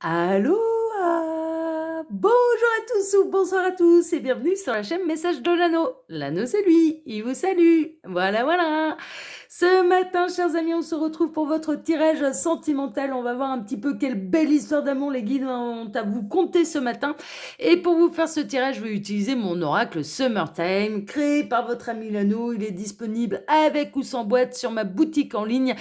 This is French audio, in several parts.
Allô, bonjour à tous ou bonsoir à tous et bienvenue sur la chaîne Message de l'Anneau. L'Anneau, c'est lui, il vous salue. Voilà, voilà. Ce matin, chers amis, on se retrouve pour votre tirage sentimental. On va voir un petit peu quelle belle histoire d'amour les guides ont à vous conter ce matin. Et pour vous faire ce tirage, je vais utiliser mon oracle Summertime, créé par votre ami l'Anneau. Il est disponible avec ou sans boîte sur ma boutique en ligne.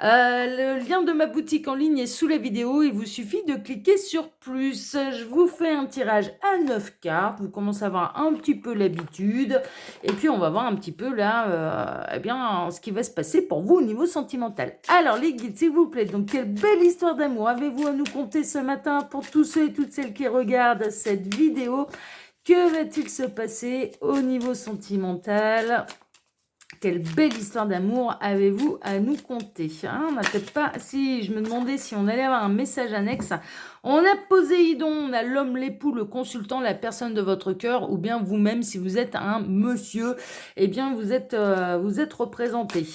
Le lien de ma boutique en ligne est sous la vidéo. Il vous suffit de cliquer sur plus. Je vous fais un tirage à 9 cartes. Vous commencez à avoir un petit peu l'habitude. Et puis, on va voir un petit peu là, eh bien, ce qui va se passer pour vous au niveau sentimental. Alors, les guides, s'il vous plaît. Donc, quelle belle histoire d'amour avez-vous à nous conter ce matin pour tous ceux et toutes celles qui regardent cette vidéo? Que va-t-il se passer au niveau sentimental? Quelle belle histoire d'amour avez-vous à nous conter? On n'a peut-être pas... Si, je me demandais si on allait avoir un message annexe. On a Poséidon, on a l'homme, l'époux, le consultant, la personne de votre cœur, ou bien vous-même, si vous êtes un monsieur, eh bien, vous êtes représenté.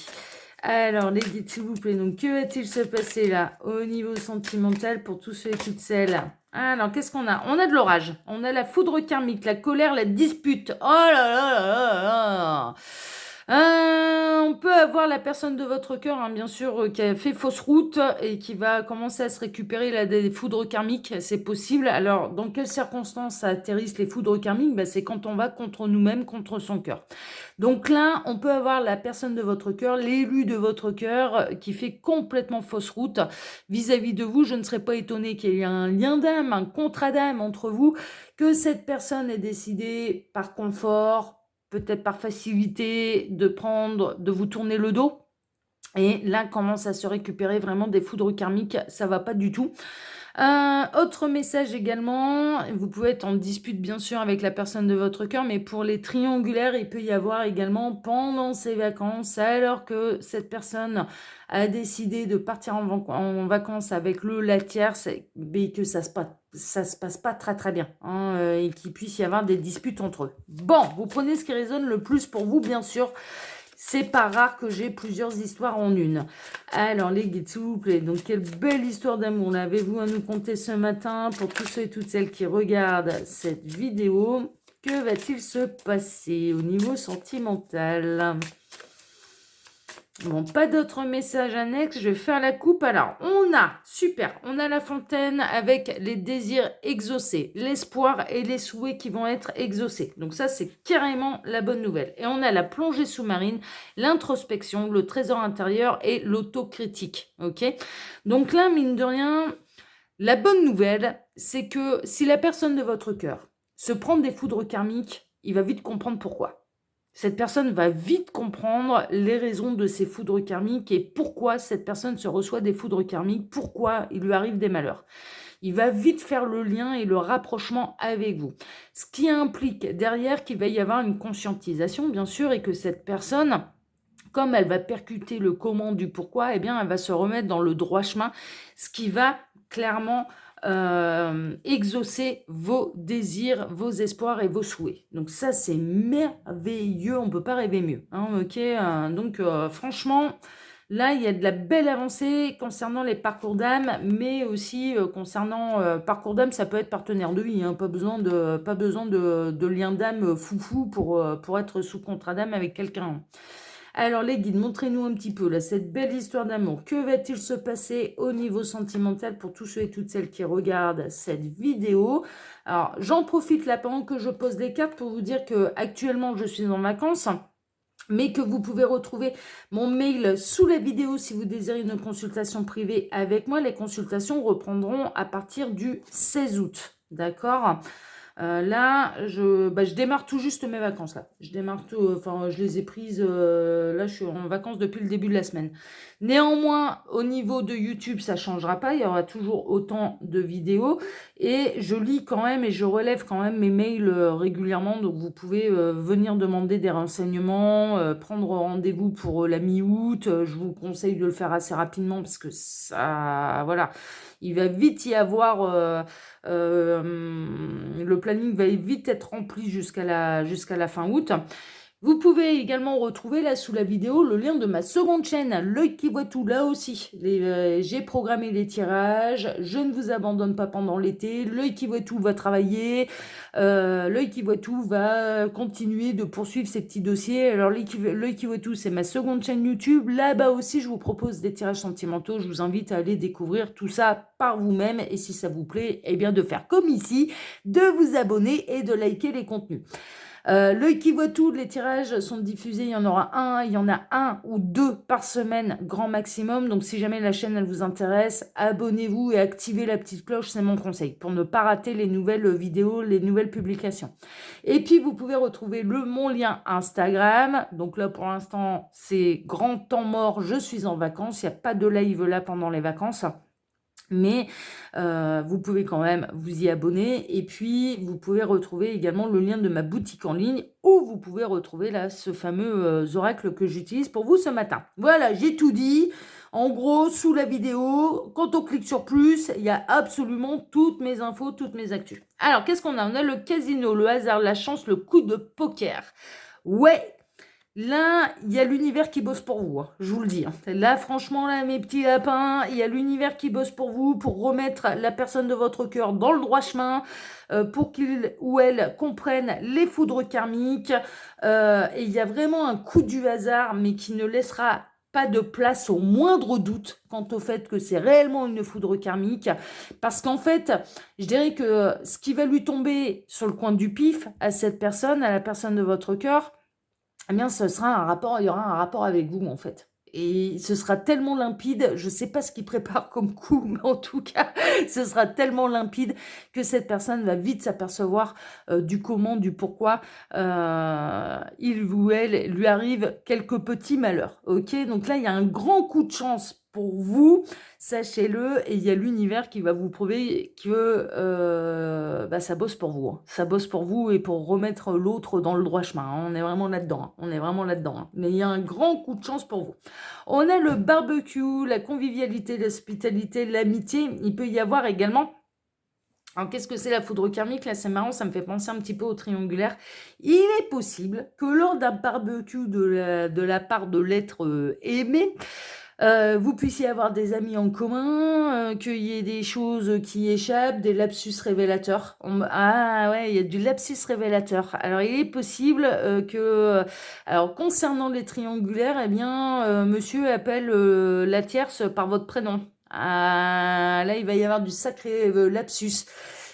Alors, les guides, s'il vous plaît, donc, que va-t-il se passer là, au niveau sentimental, pour tous ceux et toutes celles? Alors, qu'est-ce qu'on a? On a de l'orage, on a la foudre karmique, la colère, la dispute. Oh là là là là là! On peut avoir la personne de votre cœur, hein, bien sûr, qui a fait fausse route et qui va commencer à se récupérer là, des foudres karmiques, c'est possible. Alors, dans quelles circonstances ça atterrissent les foudres karmiques? C'est quand on va contre nous-mêmes, contre son cœur. Donc là, on peut avoir la personne de votre cœur, l'élu de votre cœur, qui fait complètement fausse route vis-à-vis de vous. Je ne serais pas étonnée qu'il y ait un lien d'âme, un contrat d'âme entre vous, que cette personne ait décidé par confort, peut-être par facilité, de vous tourner le dos. Et là, commence à se récupérer vraiment des foudres karmiques. Ça va pas du tout. Autre message également, vous pouvez être en dispute bien sûr avec la personne de votre cœur, mais pour les triangulaires, il peut y avoir également pendant ces vacances, alors que cette personne a décidé de partir en vacances avec la tierce, mais que ça se passe pas très très bien, et qu'il puisse y avoir des disputes entre eux. Bon, vous prenez ce qui résonne le plus pour vous, bien sûr. C'est pas rare que j'ai plusieurs histoires en une. Alors, les guides, s'il vous plaît. Donc, quelle belle histoire d'amour avez-vous à nous conter ce matin pour tous ceux et toutes celles qui regardent cette vidéo? Que va-t-il se passer au niveau sentimental? Bon, pas d'autres messages annexes, je vais faire la coupe. Alors, on a la fontaine avec les désirs exaucés, l'espoir et les souhaits qui vont être exaucés. Donc ça, c'est carrément la bonne nouvelle. Et on a la plongée sous-marine, l'introspection, le trésor intérieur et l'autocritique. Ok? Donc là, mine de rien, la bonne nouvelle, c'est que si la personne de votre cœur se prend des foudres karmiques, il va vite comprendre pourquoi. Cette personne va vite comprendre les raisons de ces foudres karmiques et pourquoi cette personne se reçoit des foudres karmiques, pourquoi il lui arrive des malheurs. Il va vite faire le lien et le rapprochement avec vous. Ce qui implique derrière qu'il va y avoir une conscientisation, bien sûr, et que cette personne, comme elle va percuter le comment du pourquoi, eh bien, elle va se remettre dans le droit chemin, ce qui va clairement exaucer vos désirs, vos espoirs et vos souhaits. Donc ça, c'est merveilleux, on ne peut pas rêver mieux. Ok, donc franchement, là, il y a de la belle avancée concernant les parcours d'âme, mais aussi concernant parcours d'âme, ça peut être partenaire de vie, pas besoin de lien d'âme foufou pour être sous contrat d'âme avec quelqu'un. Alors les guides, montrez-nous un petit peu là, cette belle histoire d'amour. Que va-t-il se passer au niveau sentimental pour tous ceux et toutes celles qui regardent cette vidéo? Alors j'en profite là pendant que je pose les cartes pour vous dire que actuellement je suis en vacances, mais que vous pouvez retrouver mon mail sous la vidéo si vous désirez une consultation privée avec moi. Les consultations reprendront à partir du 16 août, d'accord ? Là, je démarre tout juste mes vacances, là. Je démarre tout, enfin, je les ai prises, là, je suis en vacances depuis le début de la semaine. Néanmoins, au niveau de YouTube, ça ne changera pas. Il y aura toujours autant de vidéos. Et je lis quand même et je relève quand même mes mails régulièrement. Donc, vous pouvez venir demander des renseignements, prendre rendez-vous pour la mi-août. Je vous conseille de le faire assez rapidement parce que ça, voilà, il va vite y avoir... le planning va vite être rempli jusqu'à la fin août. Vous pouvez également retrouver là sous la vidéo le lien de ma seconde chaîne, L'œil qui voit tout, là aussi. J'ai programmé les tirages, je ne vous abandonne pas pendant l'été, L'œil qui voit tout va travailler, L'œil qui voit tout va continuer de poursuivre ses petits dossiers. Alors L'œil qui voit tout, c'est ma seconde chaîne YouTube. Là-bas aussi, je vous propose des tirages sentimentaux. Je vous invite à aller découvrir tout ça par vous-même. Et si ça vous plaît, eh bien de faire comme ici, de vous abonner et de liker les contenus. L'œil qui voit tout, les tirages sont diffusés, il y en a un ou deux par semaine, grand maximum. Donc si jamais la chaîne elle vous intéresse, abonnez-vous et activez la petite cloche, c'est mon conseil, pour ne pas rater les nouvelles vidéos, les nouvelles publications. Et puis vous pouvez retrouver mon lien Instagram. Donc là pour l'instant, c'est grand temps mort, je suis en vacances, il n'y a pas de live là pendant les vacances. Mais vous pouvez quand même vous y abonner. Et puis, vous pouvez retrouver également le lien de ma boutique en ligne où vous pouvez retrouver là ce fameux oracle que j'utilise pour vous ce matin. Voilà, j'ai tout dit. En gros, sous la vidéo, quand on clique sur plus, il y a absolument toutes mes infos, toutes mes actus. Alors, qu'est-ce qu'on a? On a le casino, le hasard, la chance, le coup de poker. Ouais, là, il y a l'univers qui bosse pour vous, hein, je vous le dis. Hein. Là, franchement, là, mes petits lapins, il y a l'univers qui bosse pour vous, pour remettre la personne de votre cœur dans le droit chemin, pour qu'il ou elle comprenne les foudres karmiques. Et il y a vraiment un coup du hasard, mais qui ne laissera pas de place au moindre doute quant au fait que c'est réellement une foudre karmique. Parce qu'en fait, je dirais que ce qui va lui tomber sur le coin du pif à cette personne, à la personne de votre cœur, eh bien, il y aura un rapport avec vous, en fait. Et ce sera tellement limpide, je ne sais pas ce qu'il prépare comme coup, mais en tout cas, ce sera tellement limpide que cette personne va vite s'apercevoir du comment, du pourquoi il ou elle lui arrive quelques petits malheurs. Ok, donc là, il y a un grand coup de chance pour vous, sachez-le, et il y a l'univers qui va vous prouver que ça bosse pour vous. Hein. Ça bosse pour vous et pour remettre l'autre dans le droit chemin. Hein. On est vraiment là-dedans. Hein. On est vraiment là-dedans. Hein. Mais il y a un grand coup de chance pour vous. On a le barbecue, la convivialité, l'hospitalité, l'amitié. Il peut y avoir également... Alors, qu'est-ce que c'est la foudre karmique? Là, c'est marrant, ça me fait penser un petit peu au triangulaire. Il est possible que lors d'un barbecue de la part de l'être aimé, vous puissiez avoir des amis en commun, qu'il y ait des choses qui échappent, des lapsus révélateurs. Ah ouais, il y a du lapsus révélateur. Alors, il est possible que... Alors, concernant les triangulaires, eh bien, monsieur appelle la tierce par votre prénom. Ah, là, il va y avoir du sacré lapsus.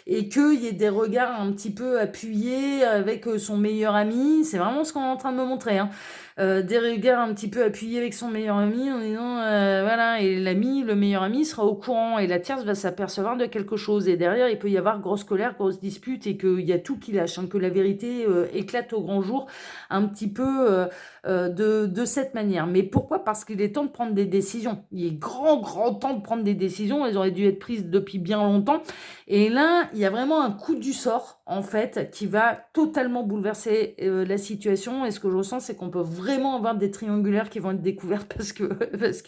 Et qu'il y ait des regards un petit peu appuyés avec son meilleur ami. C'est vraiment ce qu'on est en train de me montrer. Hein. Des regards un petit peu appuyés avec son meilleur ami en disant voilà, et le meilleur ami sera au courant et la tierce va s'apercevoir de quelque chose et derrière il peut y avoir grosse colère, grosse dispute et qu'il y a tout qui lâche, hein, que la vérité éclate au grand jour un petit peu de cette manière. Mais pourquoi? Parce qu'il est temps de prendre des décisions. Il est grand temps de prendre des décisions, elles auraient dû être prises depuis bien longtemps et là il y a vraiment un coup du sort en fait qui va totalement bouleverser la situation et ce que je ressens c'est qu'on peut vraiment avoir des triangulaires qui vont être découverts parce qu'il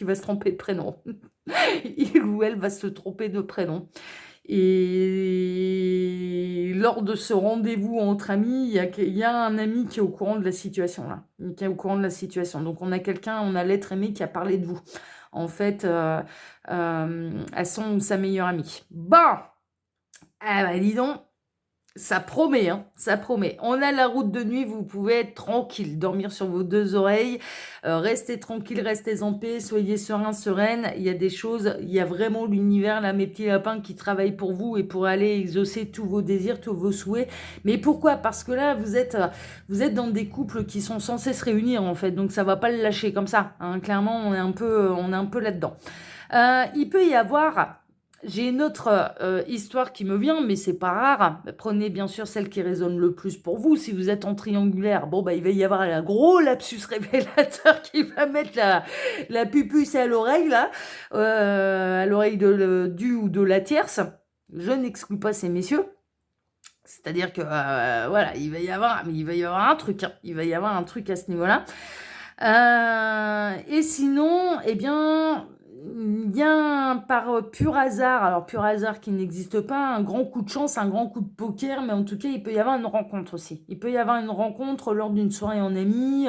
va se tromper de prénom. Il ou elle va se tromper de prénom. Et lors de ce rendez-vous entre amis, il y a un ami qui est au courant de la situation là, qui est au courant de la situation. Donc on a l'être aimé qui a parlé de vous, en fait, à son ou sa meilleure amie. Bon, ah bah dis donc. Ça promet, hein, ça promet. On a la route de nuit, vous pouvez être tranquille, dormir sur vos deux oreilles, restez tranquille, restez en paix, soyez serein, sereine. Il y a des choses, il y a vraiment l'univers, là, mes petits lapins, qui travaillent pour vous et pour aller exaucer tous vos désirs, tous vos souhaits. Mais pourquoi? Parce que là, vous êtes dans des couples qui sont censés se réunir, en fait, donc ça va pas le lâcher comme ça. Hein. Clairement, on est un peu là-dedans. Il peut y avoir... J'ai une autre histoire qui me vient, mais c'est pas rare. Prenez bien sûr celle qui résonne le plus pour vous. Si vous êtes en triangulaire, bon, il va y avoir un gros lapsus révélateur qui va mettre la pupuce à l'oreille, là, à l'oreille du ou de la tierce. Je n'exclus pas ces messieurs. C'est-à-dire que, voilà, il va y avoir un truc. Hein. Il va y avoir un truc à ce niveau-là. Et sinon, eh bien... il y a par pur hasard, alors pur hasard qui n'existe pas, un grand coup de chance, un grand coup de poker, mais en tout cas, il peut y avoir une rencontre aussi. Il peut y avoir une rencontre lors d'une soirée en amis.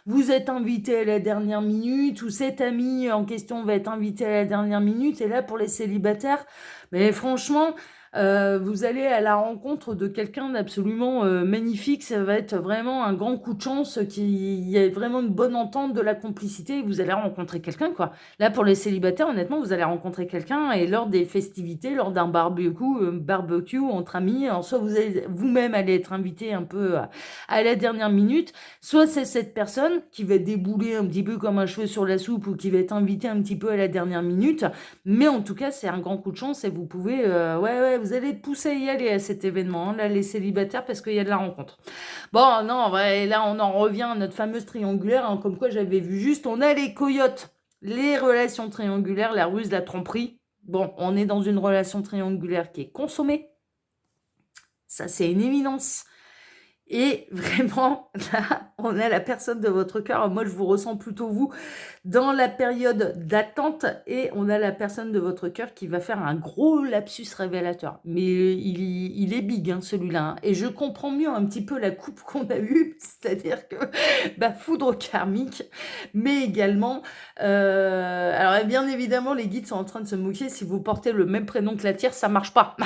Vous êtes invité à la dernière minute, ou cet ami en question va être invité à la dernière minute. Et là, pour les célibataires, mais franchement, vous allez à la rencontre de quelqu'un d'absolument magnifique. Ça va être vraiment un grand coup de chance, il y a vraiment une bonne entente, de la complicité. Et vous allez rencontrer quelqu'un, quoi. Là, pour les célibataires, honnêtement, vous allez rencontrer quelqu'un et lors des festivités, lors d'un barbecue entre amis, alors soit vous allez vous-même allez être invité un peu à la dernière minute, soit c'est cette personne qui va débouler un petit peu comme un cheveu sur la soupe ou qui va être invitée un petit peu à la dernière minute. Mais en tout cas, c'est un grand coup de chance et vous pouvez, ouais, vous allez être poussé à y aller à cet événement, hein, là, les célibataires, parce qu'il y a de la rencontre. Bon, non, ouais, là, on en revient à notre fameuse triangulaire, hein, comme quoi j'avais vu juste, on a les coyotes. Les relations triangulaires, la ruse, la tromperie. Bon, on est dans une relation triangulaire qui est consommée. Ça, c'est une évidence. Et vraiment, là, on a la personne de votre cœur. Moi, je vous ressens plutôt vous dans la période d'attente et on a la personne de votre cœur qui va faire un gros lapsus révélateur. Mais il est big, hein, celui-là. Hein. Et je comprends mieux un petit peu la coupe qu'on a eue, c'est-à-dire que foudre karmique, mais également... alors, bien évidemment, les guides sont en train de se moquer. Si vous portez le même prénom que la tierce, ça marche pas.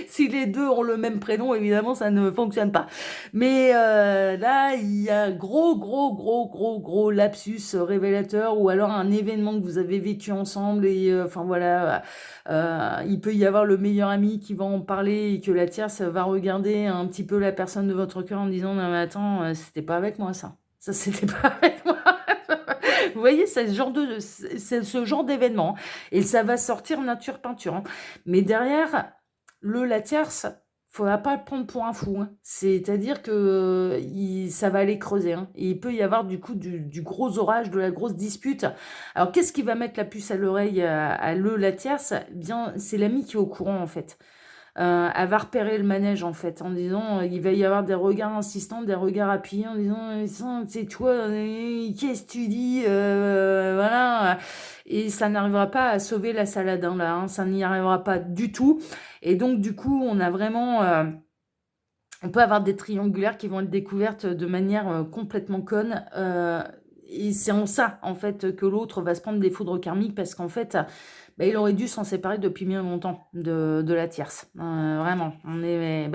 Si les deux ont le même prénom, évidemment, ça ne fonctionne pas. Mais là, il y a gros lapsus révélateur ou alors un événement que vous avez vécu ensemble et enfin voilà, il peut y avoir le meilleur ami qui va en parler et que la tierce va regarder un petit peu la personne de votre cœur en disant non mais attends, c'était pas avec moi ça. Ça c'était pas avec moi. Vous voyez, c'est ce genre d'événement. Et ça va sortir nature peinture. Hein. Mais derrière, la tierce, faudra pas le prendre pour un fou. Hein. C'est-à-dire que ça va aller creuser. Hein. Et il peut y avoir du coup du gros orage, de la grosse dispute. Alors, qu'est-ce qui va mettre la puce à l'oreille à la tierce? Bien, c'est l'ami qui est au courant, en fait. Elle va repérer le manège en fait, en disant il va y avoir des regards insistants, des regards appuyés, en disant c'est toi, qu'est-ce que tu dis, voilà, et ça n'arrivera pas à sauver la salade hein, là, hein, ça n'y arrivera pas du tout, et donc du coup on a vraiment, on peut avoir des triangulaires qui vont être découvertes de manière complètement conne. Et c'est en ça, en fait, que l'autre va se prendre des foudres karmiques parce qu'en fait, il aurait dû s'en séparer depuis bien longtemps de la tierce. Vraiment. Ouais.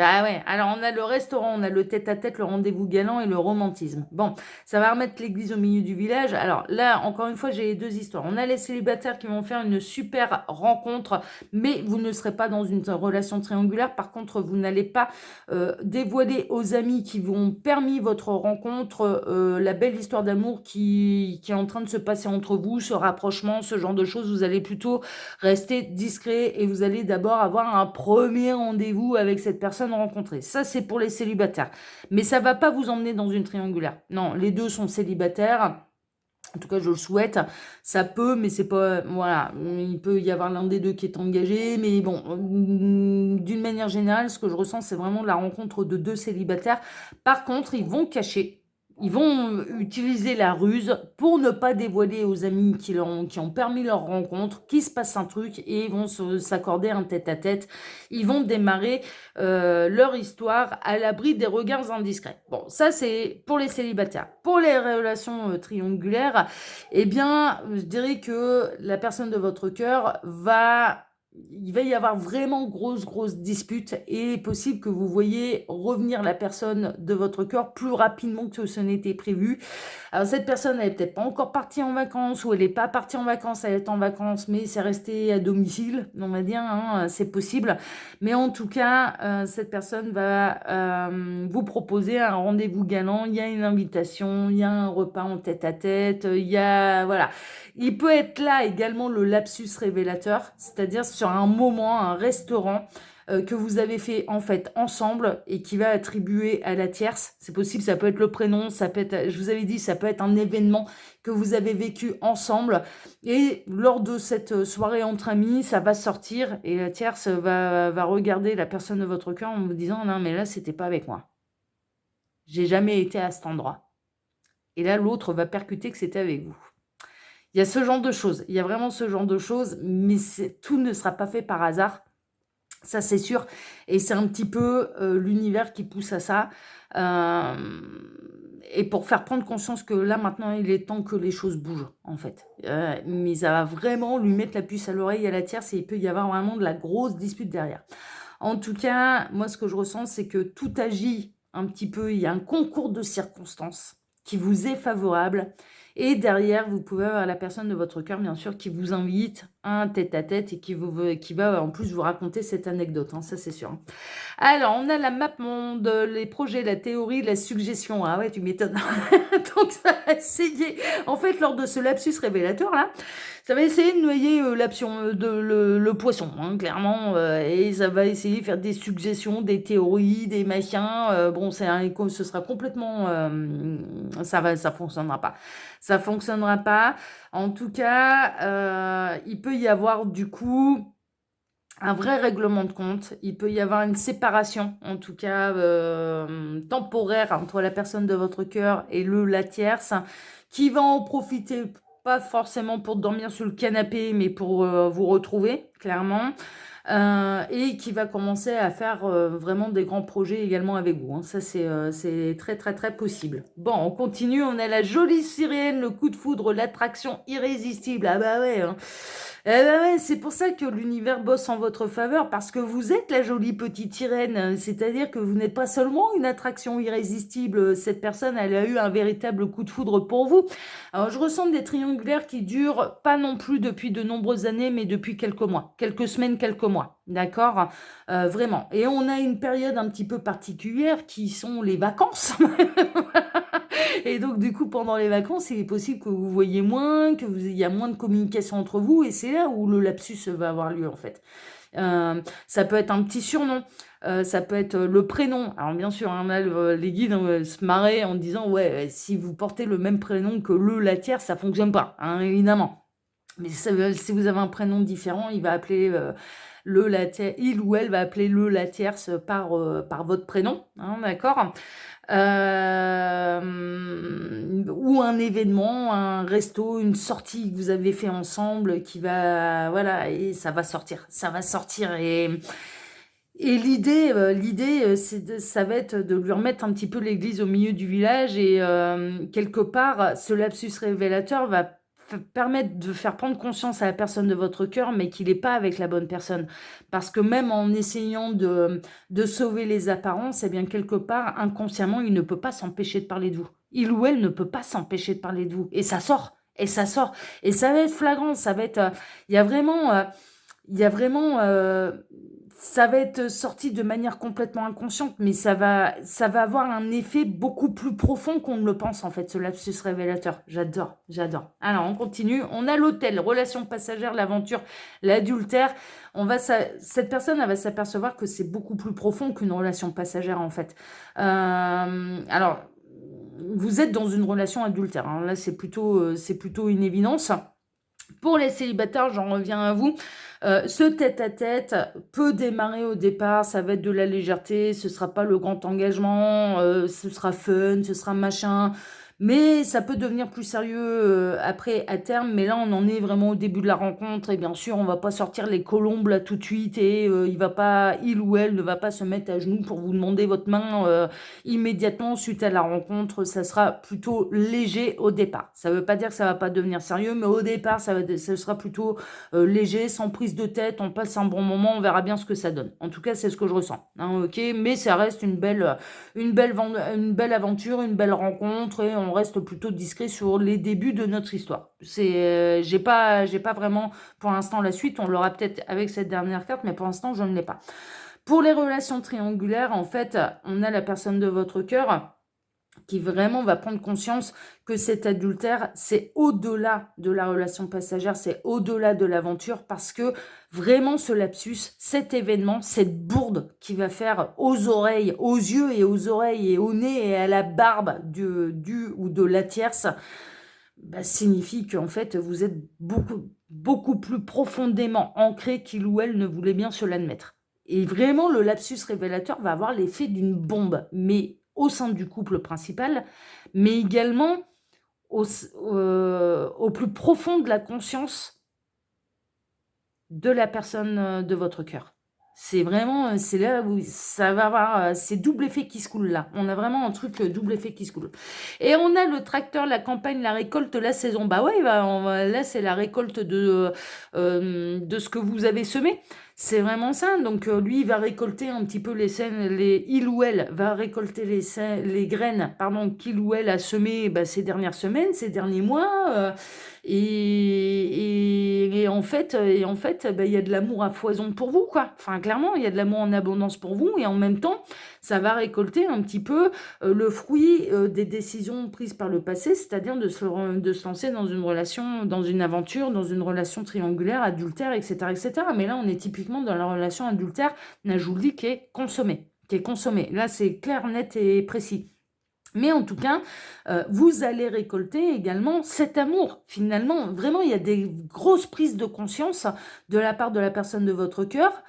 Alors, on a le restaurant, on a le tête-à-tête, le rendez-vous galant et le romantisme. Bon, ça va remettre l'église au milieu du village. Alors là, encore une fois, j'ai les deux histoires. On a les célibataires qui vont faire une super rencontre, mais vous ne serez pas dans une relation triangulaire. Par contre, vous n'allez pas dévoiler aux amis qui vont permis votre rencontre la belle histoire d'amour qui est en train de se passer entre vous, ce rapprochement, ce genre de choses. Vous allez plutôt rester discret et vous allez d'abord avoir un premier rendez-vous avec cette personne rencontrée. Ça, c'est pour les célibataires. Mais ça va pas vous emmener dans une triangulaire. Non, les deux sont célibataires. En tout cas, je le souhaite. Ça peut, mais c'est pas... Voilà, il peut y avoir l'un des deux qui est engagé. Mais bon, d'une manière générale, ce que je ressens, c'est vraiment la rencontre de deux célibataires. Par contre, ils vont cacher. Ils vont utiliser la ruse pour ne pas dévoiler aux amis qui ont permis leur rencontre qu'il se passe un truc et ils vont s'accorder un tête-à-tête. Ils vont démarrer leur histoire à l'abri des regards indiscrets. Bon, ça c'est pour les célibataires. Pour les relations triangulaires, eh bien, je dirais que la personne de votre cœur il va y avoir vraiment grosse dispute et il est possible que vous voyez revenir la personne de votre cœur plus rapidement que ce n'était prévu. Alors cette personne, elle est peut-être pas encore partie en vacances ou elle n'est pas partie en vacances, elle est en vacances, mais c'est resté à domicile, on va dire, hein, c'est possible. Mais en tout cas, cette personne va vous proposer un rendez-vous galant, il y a une invitation, il y a un repas en tête-à-tête, il y a... Voilà. Il peut être là également le lapsus révélateur, c'est-à-dire sur un moment, un restaurant que vous avez fait en fait ensemble et qui va attribuer à la tierce. C'est possible, ça peut être le prénom, ça peut être, je vous avais dit, ça peut être un événement que vous avez vécu ensemble. Et lors de cette soirée entre amis, ça va sortir et la tierce va regarder la personne de votre cœur en vous disant non mais là c'était pas avec moi. J'ai jamais été à cet endroit. Et là l'autre va percuter que c'était avec vous. Il y a ce genre de choses, il y a vraiment ce genre de choses, mais tout ne sera pas fait par hasard. Ça, c'est sûr. Et c'est un petit peu l'univers qui pousse à ça. Et pour faire prendre conscience que là, maintenant, il est temps que les choses bougent, en fait. Mais ça va vraiment lui mettre la puce à l'oreille à la tierce et il peut y avoir vraiment de la grosse dispute derrière. En tout cas, moi, ce que je ressens, c'est que tout agit un petit peu. Il y a un concours de circonstances qui vous est favorable. Et derrière, vous pouvez avoir la personne de votre cœur, bien sûr, qui vous invite à un tête-à-tête et qui va en plus vous raconter cette anecdote, hein, ça c'est sûr. Alors, on a la map monde, les projets, la théorie, la suggestion. Ah ouais, tu m'étonnes. Donc, ça va essayer. En fait, lors de ce lapsus révélateur, là, ça va essayer de noyer le poisson, hein, clairement. Et ça va essayer de faire des suggestions, des théories, des machins. Bon, ce sera complètement... ça fonctionnera pas. Ça fonctionnera pas. En tout cas, il peut y avoir du coup un vrai règlement de compte. Il peut y avoir une séparation, en tout cas temporaire, entre la personne de votre cœur et la tierce, qui va en profiter, pas forcément pour dormir sur le canapé, mais pour vous retrouver, clairement. Et qui va commencer à faire vraiment des grands projets également avec vous, hein. Ça, c'est très, très, très possible. Bon, on continue. On a la jolie sirène, le coup de foudre, l'attraction irrésistible. Ah bah ouais, hein. Eh ben ouais, c'est pour ça que l'univers bosse en votre faveur, parce que vous êtes la jolie petite sirène. C'est-à-dire que vous n'êtes pas seulement une attraction irrésistible. Cette personne, elle a eu un véritable coup de foudre pour vous. Alors, je ressens des triangulaires qui durent pas non plus depuis de nombreuses années, mais depuis quelques mois, quelques semaines, quelques mois. D'accord? Vraiment. Et on a une période un petit peu particulière qui sont les vacances. Et donc, du coup, pendant les vacances, il est possible que vous voyez moins, il y a moins de communication entre vous, et c'est là où le lapsus va avoir lieu, en fait. Ça peut être un petit surnom, ça peut être le prénom. Alors, bien sûr, hein, là, les guides se marraient en disant, ouais, si vous portez le même prénom que la tierce, ça fonctionne pas, hein, évidemment. Mais si vous avez un prénom différent, il va appeler il ou elle va appeler la tierce par votre prénom, hein, d'accord? Ou un événement, un resto, une sortie que vous avez fait ensemble qui va, voilà, et ça va sortir et l'idée, ça va être de lui remettre un petit peu l'église au milieu du village et quelque part, ce lapsus révélateur va permettre de faire prendre conscience à la personne de votre cœur, mais qu'il n'est pas avec la bonne personne. Parce que même en essayant de sauver les apparences, eh bien, quelque part, inconsciemment, il ne peut pas s'empêcher de parler de vous. Il ou elle ne peut pas s'empêcher de parler de vous. Et ça sort. Et ça sort. Et ça va être flagrant. Ça va être... Il y a vraiment... ça va être sorti de manière complètement inconsciente, mais ça va avoir un effet beaucoup plus profond qu'on ne le pense, en fait, ce lapsus révélateur. J'adore. Alors, on continue. On a l'hôtel, relation passagère, l'aventure, l'adultère. Cette personne, elle va s'apercevoir que c'est beaucoup plus profond qu'une relation passagère, en fait. Alors, vous êtes dans une relation adultère, hein. Là, c'est plutôt une évidence. Pour les célibataires, j'en reviens à vous. Ce tête-à-tête peut démarrer au départ, ça va être de la légèreté, ce sera pas le grand engagement, ce sera fun, ce sera machin, mais ça peut devenir plus sérieux après à terme. Mais là, on en est vraiment au début de la rencontre et bien sûr, on va pas sortir les colombes là tout de suite et il ou elle ne va pas se mettre à genoux pour vous demander votre main immédiatement suite à la rencontre. Ça sera plutôt léger au départ. Ça veut pas dire que ça va pas devenir sérieux, mais au départ, ça sera plutôt léger, sans prise de tête. On passe un bon moment, on verra bien ce que ça donne. En tout cas, c'est ce que je ressens, hein, ok, mais ça reste une belle aventure, une belle rencontre, et on reste plutôt discret sur les débuts de notre histoire. J'ai pas vraiment pour l'instant la suite. On l'aura peut-être avec cette dernière carte, mais pour l'instant, je ne l'ai pas. Pour les relations triangulaires, en fait, on a la personne de votre cœur qui vraiment va prendre conscience que cet adultère, c'est au-delà de la relation passagère, c'est au-delà de l'aventure, parce que vraiment ce lapsus, cet événement, cette bourde qui va faire aux oreilles, aux yeux et aux oreilles et au nez et à la barbe du ou de la tierce, signifie qu'en fait, vous êtes beaucoup, beaucoup plus profondément ancré qu'il ou elle ne voulait bien se l'admettre. Et vraiment, le lapsus révélateur va avoir l'effet d'une bombe, mais au sein du couple principal, mais également au plus profond de la conscience de la personne, de votre cœur. C'est vraiment, c'est là où ça va avoir, c'est double effet qui se coule là. On a vraiment un truc, double effet qui se coule. Et on a le tracteur, la campagne, la récolte, la saison. Bah ouais, là, c'est la récolte de ce que vous avez semé. C'est vraiment ça. Donc, lui, il va récolter un petit peu il ou elle va récolter les graines, pardon, qu'il ou elle a semées, bah, ces dernières semaines, ces derniers mois. Et en fait, bah, il y a de l'amour à foison pour vous, quoi. Enfin, clairement, il y a de l'amour en abondance pour vous. Et en même temps, ça va récolter un petit peu le fruit des décisions prises par le passé, c'est-à-dire de se lancer dans une relation, dans une aventure, dans une relation triangulaire, adultère, etc., etc. Mais là, on est typiquement dans la relation adultère, là, je vous le dis, qui est consommée. Là, c'est clair, net et précis. Mais en tout cas, vous allez récolter également cet amour. Finalement, vraiment, il y a des grosses prises de conscience de la part de la personne de votre cœur,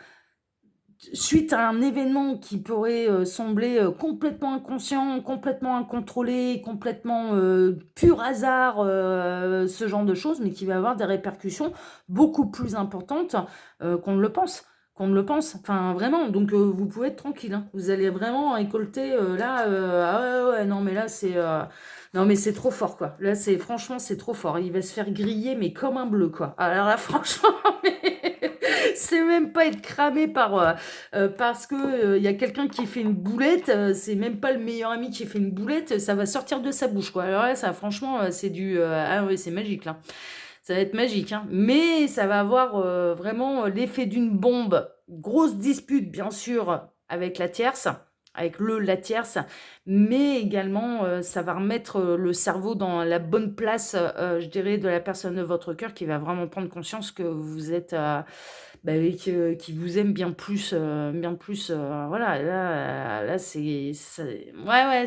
suite à un événement qui pourrait sembler complètement inconscient, complètement incontrôlé, complètement pur hasard, ce genre de choses, mais qui va avoir des répercussions beaucoup plus importantes qu'on ne le pense. Enfin vraiment, donc vous pouvez être tranquille, hein. Vous allez vraiment récolter là, ah ouais, ouais, non mais là non mais c'est trop fort quoi, là franchement c'est trop fort, il va se faire griller mais comme un bleu quoi, alors là franchement, c'est même pas être cramé parce que il y a quelqu'un qui fait une boulette, c'est même pas le meilleur ami qui fait une boulette, ça va sortir de sa bouche quoi, alors là ça franchement c'est ah ouais c'est magique là. Ça va être magique, hein. Mais ça va avoir vraiment l'effet d'une bombe. Grosse dispute, bien sûr, avec la tierce, la tierce, mais également, ça va remettre le cerveau dans la bonne place, je dirais, de la personne de votre cœur qui va vraiment prendre conscience que vous êtes, bah oui, qui vous aime bien plus, voilà. Là, ouais, ouais,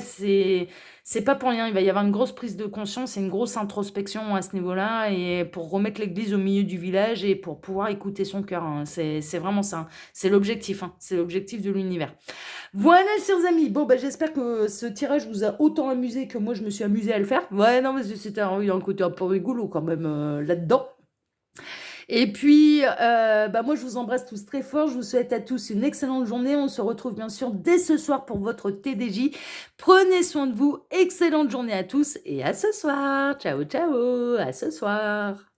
c'est pas pour rien. Il va y avoir une grosse prise de conscience et une grosse introspection à ce niveau-là, et pour remettre l'église au milieu du village et pour pouvoir écouter son cœur, hein. C'est vraiment ça, hein. C'est l'objectif, hein. C'est l'objectif de l'univers. Voilà, chers amis. Bon, bah, j'espère que ce tirage vous a autant amusé que moi je me suis amusée à le faire. Ouais, non, mais il y a un côté un peu rigolo quand même là-dedans. Et puis, bah, moi, je vous embrasse tous très fort. Je vous souhaite à tous une excellente journée. On se retrouve bien sûr dès ce soir pour votre TDJ. Prenez soin de vous. Excellente journée à tous et à ce soir. Ciao, ciao. À ce soir.